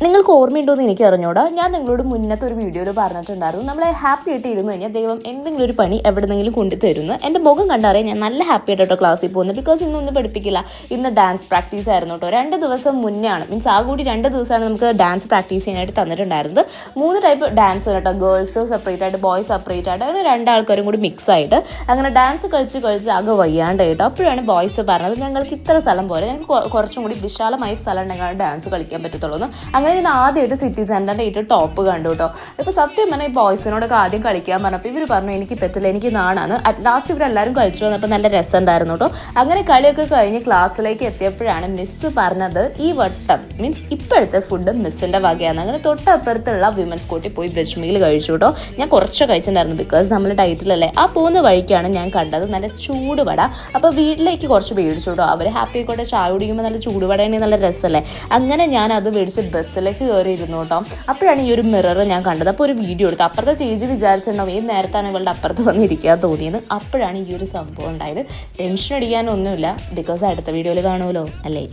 നിങ്ങൾക്ക് ഓർമ്മയുണ്ടോയെന്ന് എനിക്ക് അറിഞ്ഞൂടാ. ഞാൻ നിങ്ങളോട് മുന്നത്തെ ഒരു വീഡിയോയിൽ പറഞ്ഞിട്ടുണ്ടായിരുന്നു, നമ്മളെ ഹാപ്പി ആയിട്ട് ഇരുന്ന് കഴിഞ്ഞാൽ ദൈവം എന്തെങ്കിലും ഒരു പണി എവിടെന്നെങ്കിലും കൊണ്ടുതരുന്നു. എൻ്റെ മുഖം കണ്ടറിയാൻ ഞാൻ നല്ല ഹാപ്പി ആയിട്ടോ ക്ലാസ്സിൽ പോകുന്നത്. ബിക്കോസ് ഇന്നൊന്നും പഠിപ്പിക്കില്ല, ഇന്ന് ഡാൻസ് പ്രാക്ടീസ് ആയിരുന്നു കേട്ടോ. 2 ദിവസം മുന്നേ ആണ്, മീൻസ് ആ കൂടി 2 ദിവസമാണ് നമുക്ക് ഡാൻസ് പ്രാക്ടീസ് ചെയ്യാനായിട്ട് തന്നിട്ടുണ്ടായിരുന്നത്. 3 ടൈപ്പ് ഡാൻസ് കേട്ടോ, ഗേൾസ് സെപ്പറേറ്റ് ആയിട്ട്, ബോയ്സ് സെപ്പറേറ്റ് ആയിട്ട്, അങ്ങനെ 2 ആൾക്കാരും കൂടി മിക്സ് ആയിട്ട് അങ്ങനെ ഡാൻസ് കളിച്ച് ആകെ വയ്യാണ്ട് കേട്ടോ. അപ്പോഴാണ് ബോയ്സ് പറഞ്ഞത്, ഞങ്ങൾക്ക് ഇത്ര സ്ഥലം പോലെ, ഞങ്ങൾക്ക് കുറച്ചും കൂടി വിശാലമായ സ്ഥലം ഉണ്ടെങ്കിൽ ഡാൻസ് കളിക്കാൻ പറ്റത്തുള്ളൂ. അങ്ങനെ ഞാൻ ആദ്യമായിട്ട് സിറ്റി സെൻ്ററിൻ്റെ ഏറ്റവും ടോപ്പ് കണ്ടു കേട്ടോ. ഇപ്പോൾ സത്യം പറഞ്ഞാൽ ഈ ബോയ്സിനോടൊക്കെ ആദ്യം കളിക്കാൻ പറഞ്ഞപ്പോൾ ഇവർ പറഞ്ഞു എനിക്ക് പറ്റില്ല, എനിക്ക് നാണാണ്. അറ്റ് ലാസ്റ്റ് ഇവരെല്ലാവരും കളിച്ചു വന്നപ്പോൾ നല്ല രസമുണ്ടായിരുന്നു കേട്ടോ. അങ്ങനെ കളിയൊക്കെ കഴിഞ്ഞ് ക്ലാസ്സിലേക്ക് എത്തിയപ്പോഴാണ് മിസ്സ് പറഞ്ഞത്, ഈ വട്ടം മീൻസ് ഇപ്പോഴത്തെ ഫുഡ് മിസ്സിൻ്റെ വകയാണ്. അങ്ങനെ തൊട്ടപ്പുറത്തുള്ള വിമൻസ് കോർട്ടിൽ പോയി വെജ് മീൽ കഴിച്ചു കേട്ടോ. ഞാൻ കുറച്ച് കഴിച്ചിട്ടുണ്ടായിരുന്നു, ബിക്കോസ് നമ്മൾ ഡയറ്റിലല്ലേ. ആ പോകുന്ന വഴിക്കാണ് ഞാൻ കണ്ടത് നല്ല ചൂടുവട. അപ്പോൾ വീട്ടിലേക്ക് കുറച്ച് മേടിച്ചു കേട്ടോ. അവർ ഹാപ്പി ആയിക്കോട്ടെ, ചായ കുടിക്കുമ്പോൾ നല്ല ചൂടുവടയാണെങ്കിൽ നല്ല രസമല്ലേ. അങ്ങനെ ഞാൻ അത് മേടിച്ച് ബസ്സിലേക്ക് കയറി ഇരുന്നു കേട്ടോ. അപ്പോഴാണ് ഈ ഒരു മിറർ ഞാൻ കണ്ടത്. അപ്പോൾ ഒരു വീഡിയോ എടുത്തു. അപ്പുറത്തെ ചേച്ചി വിചാരിച്ചിട്ടുണ്ടാവും ഈ നേരത്താണ് ഇവളുടെ അപ്പുറത്ത് വന്നിരിക്കാൻ തോന്നിയത്. അപ്പോഴാണ് ഈ ഒരു സംഭവം ഉണ്ടായത്. ടെൻഷൻ അടിക്കാനൊന്നുമില്ല, ബിക്കോസ് അടുത്ത വീഡിയോയിൽ കാണുമല്ലോ അല്ലേ.